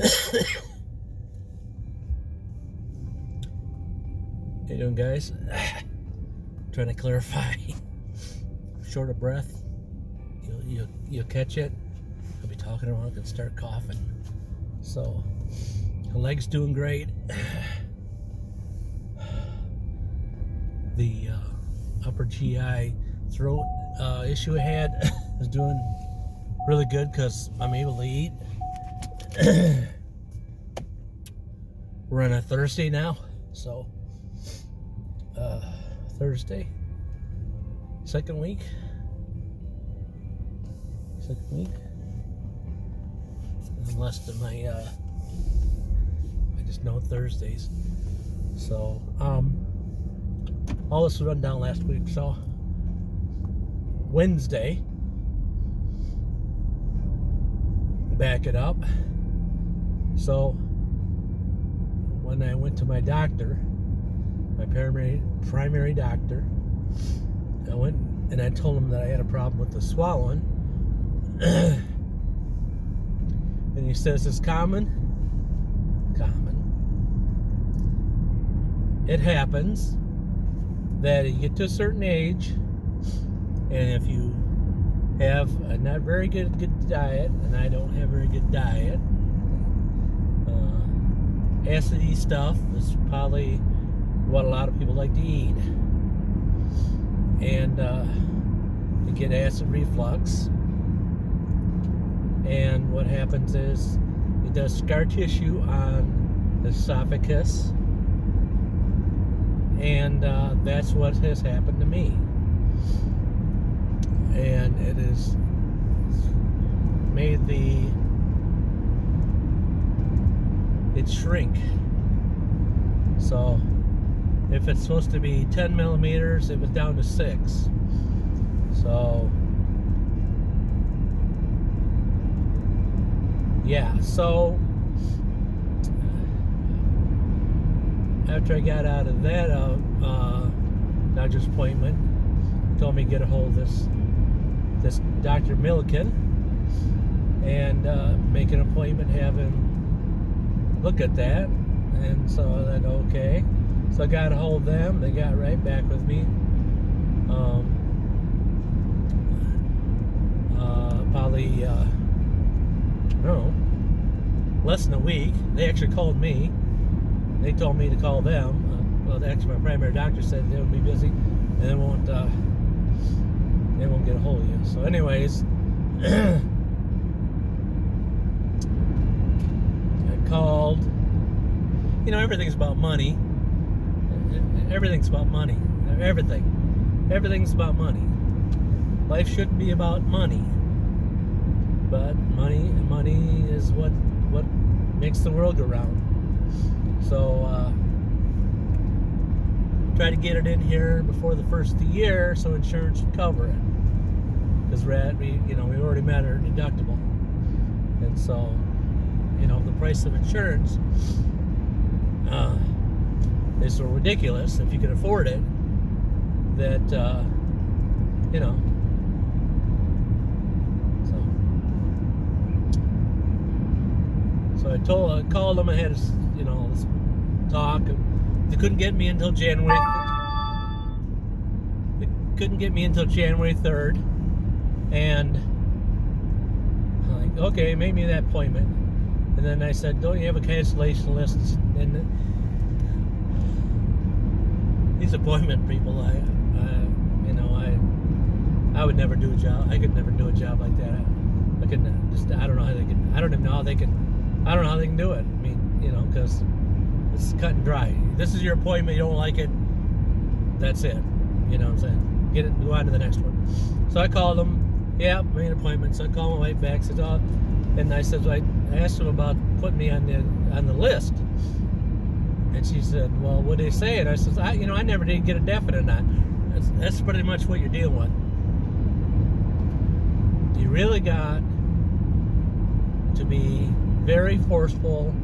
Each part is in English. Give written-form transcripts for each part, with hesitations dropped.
How you doing, guys? Trying to clarify. Short of breath. You'll catch it. I'll be talking around and start coughing. So, the leg's doing great. The upper GI throat issue I had is doing really good because I'm able to eat. We're on a Thursday now, so Thursday, second week. Unless my I just know Thursdays. So all this was run down last week. So Wednesday, back it up. So when I went to my doctor, my primary doctor, I went and I told him that I had a problem with the swallowing. And he says it's common. It happens that you get to a certain age, and if you have a not very good diet, and I don't have a very good diet, acidy stuff is probably what a lot of people like to eat, and you get acid reflux, and what happens is it does scar tissue on the esophagus, and that's what has happened to me, and it has made it shrink. So if it's supposed to be 10 millimeters, it was down to 6. So yeah, so after I got out of that doctor's appointment, he told me to get a hold of this Dr. Milliken and make an appointment, have him look at that. And so I said, okay. So I got a hold of them. They got right back with me. Probably, I don't know, less than a week. They actually called me. They told me to call them. Well, actually, my primary doctor said they would be busy and they won't get a hold of you. So, anyways, I called. You know, everything's about money. Everything's about money. Everything's about money. Life shouldn't be about money, but money is what makes the world go round. So try to get it in here before the first of the year so insurance would cover it, because we already met our deductible, and so the price of insurance is so ridiculous. If you can afford it, that so I called them. I had this talk. They couldn't get me until January. They couldn't get me until January 3rd, and I'm like, okay, make me that appointment. And then I said, don't you have a cancellation list? And these appointment people, I would never do a job. I could never do a job like that. I don't know how they can. I don't even know how they can. I don't know how they can do it. I mean, because it's cut and dry. This is your appointment. You don't like it, that's it. You know what I'm saying? Get it. Go on to the next one. So I called them. Yeah, made an appointment. So I called my wife back. Said, oh, and I said, I asked them about putting me on the list. And she said, well, what did they say? And I said, I never did get a definite on. That's pretty much what you're dealing with. You really got to be very forceful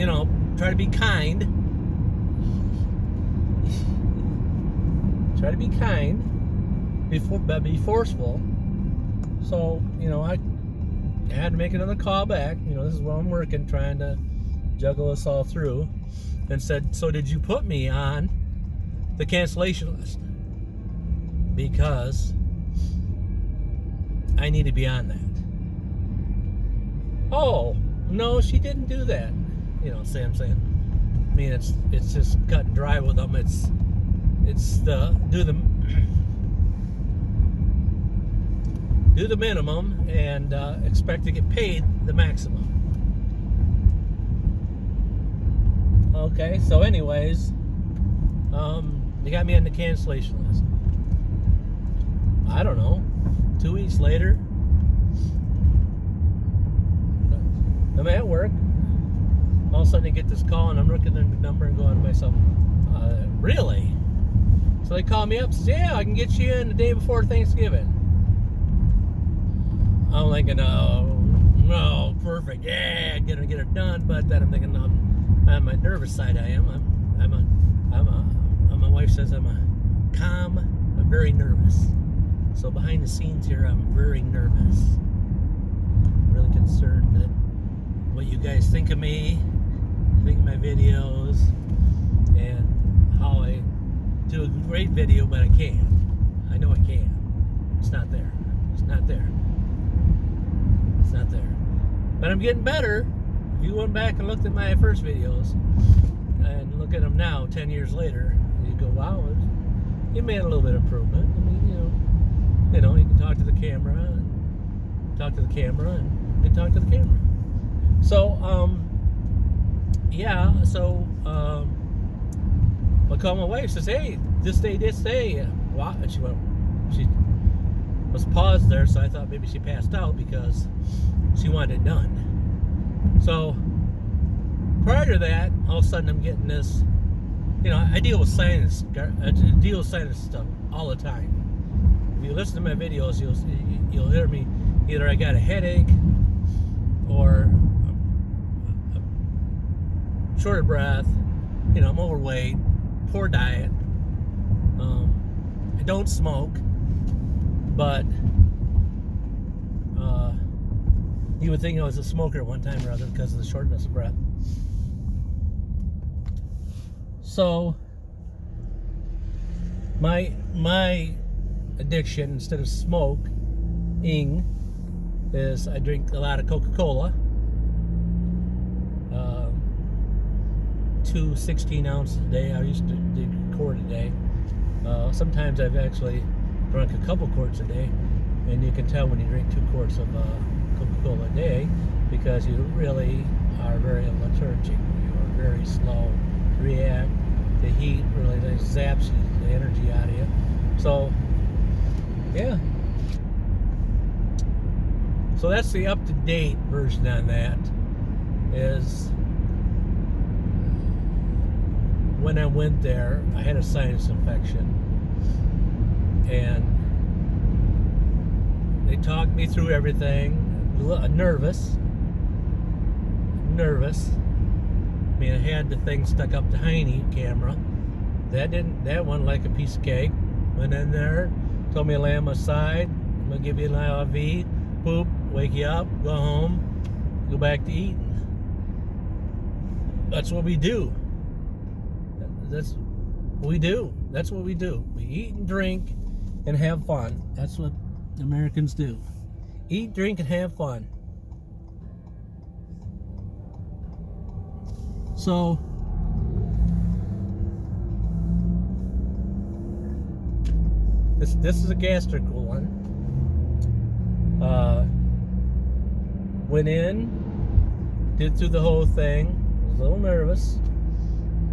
and try to be kind. Try to be kind, be forceful, So, I had to make another call back. This is while I'm working, trying to juggle us all through. And said, so did you put me on the cancellation list? Because I need to be on that. Oh, no, she didn't do that. See what I'm saying? I mean, it's just cut and dry with them. It's the do the minimum and expect to get paid the maximum. Okay, so anyways, they got me on the cancellation list. I don't know, 2 weeks later, I'm at work. All of a sudden I get this call and I'm looking at the number and going to myself, really? So they call me up and say, yeah, I can get you in the day before Thanksgiving. I'm thinking, no, perfect, yeah, gonna get it done. But then I'm thinking, on my nervous side, I am. My wife says I'm calm, but very nervous. So behind the scenes here, I'm very nervous. I'm really concerned that what you guys think of me, think of my videos, and how I do a great video, but I can't. I know I can. It's not there. It's not there. It's not there. But I'm getting better. If you went back and looked at my first videos and look at them now, 10 years later, you go, wow, you made a little bit of improvement. I mean, you can talk to the camera and talk to the camera and you can talk to the camera. So, I call my wife, says, hey, this day, wow. And she was paused there, so I thought maybe she passed out because she wanted it done. So prior to that, all of a sudden I'm getting this, I deal with sinus stuff all the time. If you listen to my videos, you'll hear me, either I got a headache or short of breath, I'm overweight, poor diet, I don't smoke, but you would think I was a smoker at one time or other because of the shortness of breath. So my addiction, instead of smoking, is I drink a lot of Coca-Cola. 2 16 ounces a day. I used to do a quart a day. Sometimes I've actually drunk a couple quarts a day, and you can tell when you drink 2 quarts of Coca-Cola a day because you really are very lethargic. You are very slow to react. The heat really zaps the energy out of you. So, yeah. So that's the up-to-date version on that. Is when I went there, I had a sinus infection, and they talked me through everything. Nervous. I mean, I had the thing stuck up the hiney camera. That wasn't like a piece of cake. Went in there, told me to lay on my side. I'm gonna give you an IV. Poop, wake you up, go home, go back to eating. That's what we do. That's what we do. That's what we do. We eat and drink and have fun. That's what Americans do. Eat, drink, and have fun. So, this is a gastric one. Went in, did through the whole thing. Was a little nervous.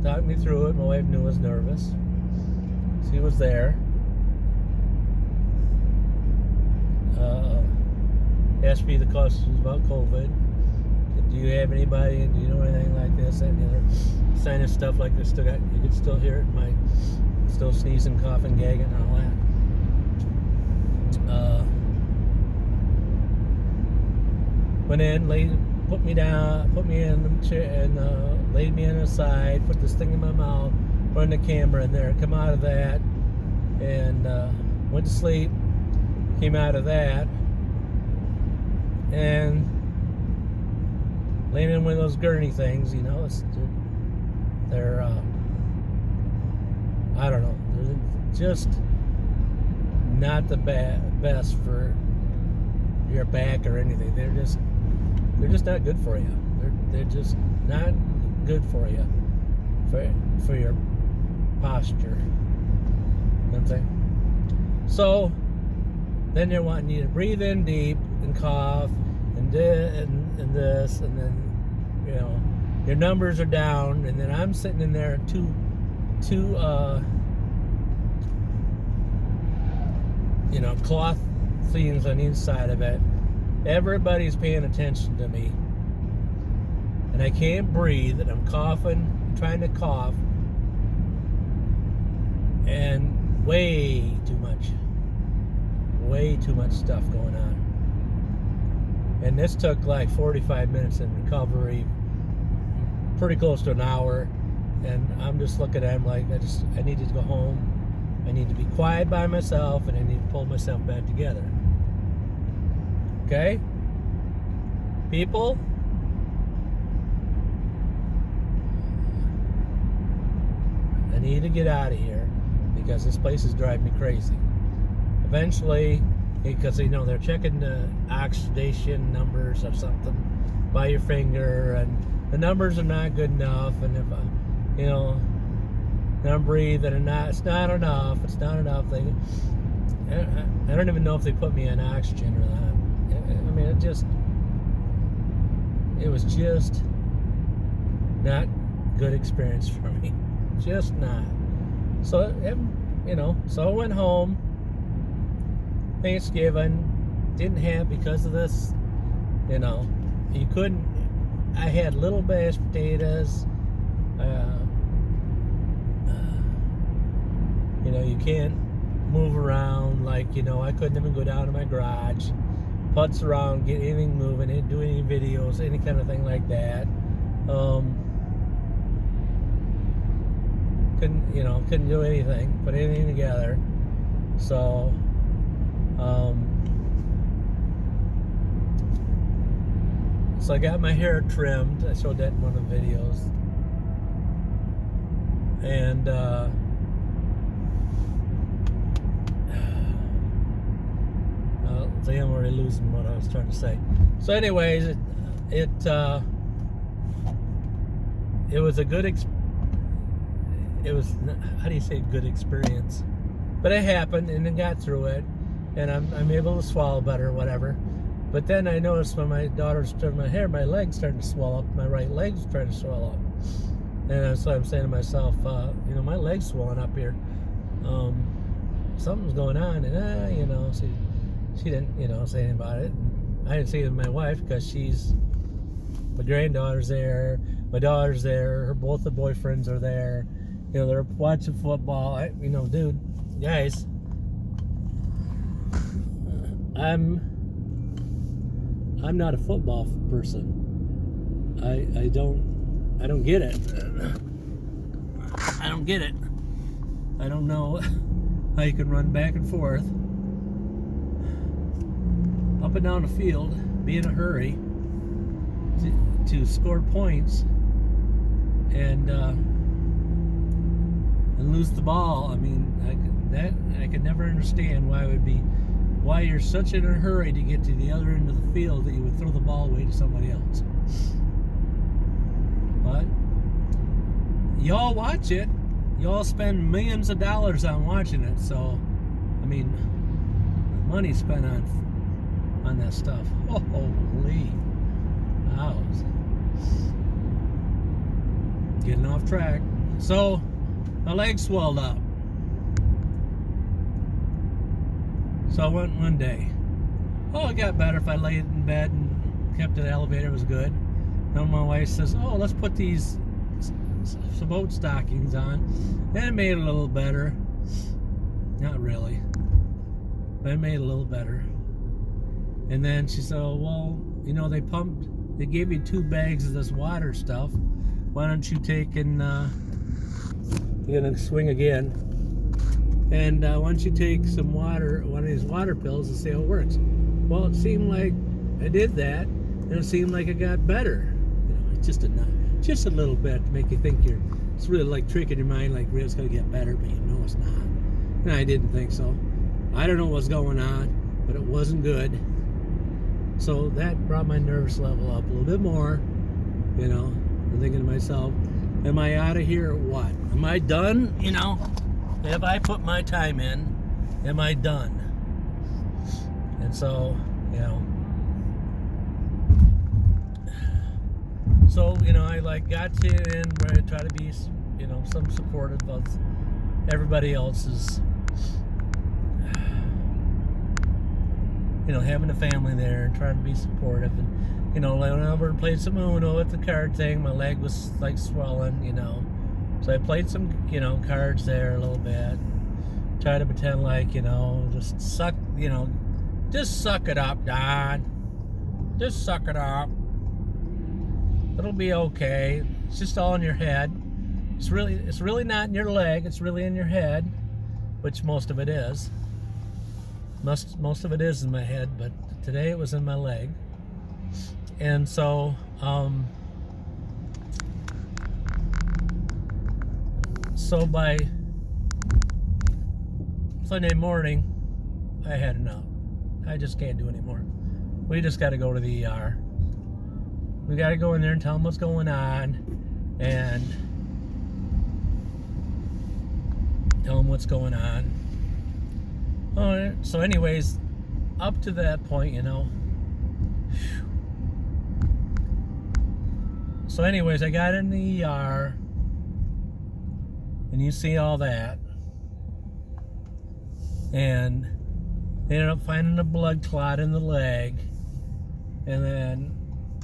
Talked me through it. My wife knew I was nervous. She was there. Asked me the questions about COVID. Do you have anybody? Do you know anything like this? That and the other sinus stuff like this. You could still hear it. Still sneezing, coughing, gagging, and all that. Went in, put me down, put me in the chair, and laid me on the side. Put this thing in my mouth. Run the camera in there. Come out of that, and went to sleep. Came out of that. and laying in one of those gurney things, you know, they're I don't know, they're just not the best for your back or anything. They're just not good for you. They're just not good for you for your posture. You know what I'm saying? So then they're wanting you to breathe in deep and cough and this, and then, you know, your numbers are down, and then I'm sitting in there two you know, cloth things on each side of it. Everybody's paying attention to me, and I can't breathe, and I'm coughing, trying to cough, and way too much stuff going on. And this took like 45 minutes in recovery, pretty close to an hour. And I'm just looking at him like, I need to go home. I need to be quiet by myself, and I need to pull myself back together. Okay? People? I need to get out of here because this place is driving me crazy. Eventually, because, you know, they're checking the oxidation numbers or something by your finger, and the numbers are not good enough, and if you know, and I'm breathing, and it's not enough. I don't even know if they put me on oxygen or not. I mean, it was just not good experience for me. Just not. So, you know, so I went home. Thanksgiving, didn't have, because of this, you know, I had little mashed potatoes. You know, you can't move around, like, you know, I couldn't even go down to my garage, putz around, get anything moving, do any videos, any kind of thing like that. Couldn't do anything, put anything together. So, so I got my hair trimmed. I showed that in one of the videos. And, I'm already losing what I was trying to say. So anyways, it was a good how do you say good experience? But it happened, and I got through it, and I'm able to swallow better, whatever. But then I noticed when my daughter's trimming my hair, my leg's starting to swell up. My right leg's trying to swell up. And so I'm saying to myself, you know, my leg's swelling up here. Something's going on. And, you know, she didn't, you know, say anything about it. I didn't say it to my wife because my granddaughter's there, my daughter's there, both the boyfriends are there. You know, they're watching football. You know, dude, guys, I'm not a football person. I don't get it. I don't get it. I don't know how you can run back and forth up and down the field, be in a hurry to score points and lose the ball. I mean, I could never understand why you're such in a hurry to get to the other end of the field that you would throw the ball away to somebody else. But y'all watch it. Y'all spend millions of dollars on watching it. So, I mean, the money spent on that stuff. Holy, I was getting off track. So, my legs swelled up. So I went one day. Oh, it got better if I laid in bed and kept the elevator. It was good. And my wife says, oh, let's put these boat stockings on. And it made it a little better. Not really. But it made it a little better. And then she said, oh, well, you know, they gave you 2 bags of this water stuff. Why don't you take and, you're going to swing again. And why don't you take some water, one of these water pills, and see how it works. Well, it seemed like I did that, and it seemed like it got better. You know, it's just a little bit to make you think it's really like tricking your mind, like it's gonna get better, but you know it's not. And I didn't think so. I don't know what's going on, but it wasn't good. So that brought my nervous level up a little bit more. You know, I'm thinking to myself, am I out of here or what? Am I done? You know, have I put my time in? Am I done? And so, you know, I like got to in where I try to be, you know, some supportive of everybody else's, you know, having a family there and trying to be supportive. And, you know, I went over and played some Uno at the card thing. My leg was like swelling, you know. So I played some, you know, cards there a little bit. Try to pretend like, you know, just suck it up, Don. Just suck it up. It'll be okay. It's just all in your head. It's really not in your leg. It's really in your head, which most of it is. Most of it is in my head, but today it was in my leg. And so, so by Sunday morning, I had enough. I just can't do anymore. We just got to go to the ER. We got to go in there and tell them what's going on, and tell them what's going on. Oh, so anyways, up to that point, you know. So anyways, I got in the ER, and you see all that, and they ended up finding a blood clot in the leg, and then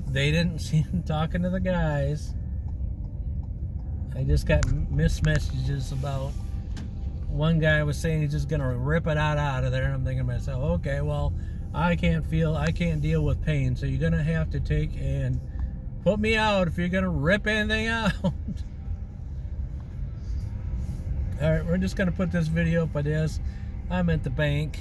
they didn't see him talking to the guys. I just got missed messages about one guy was saying he's just gonna rip it out of there, and I'm thinking to myself, okay, well, I can't deal with pain, so you're gonna have to take and put me out if you're gonna rip anything out. Alright, we're just gonna put this video up. It is. I'm at the bank,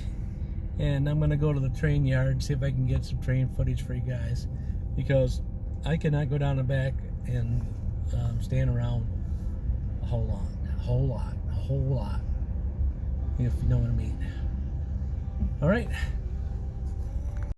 and I'm gonna go to the train yard and see if I can get some train footage for you guys, because I cannot go down the back and stand around a whole lot, if you know what I mean. All right.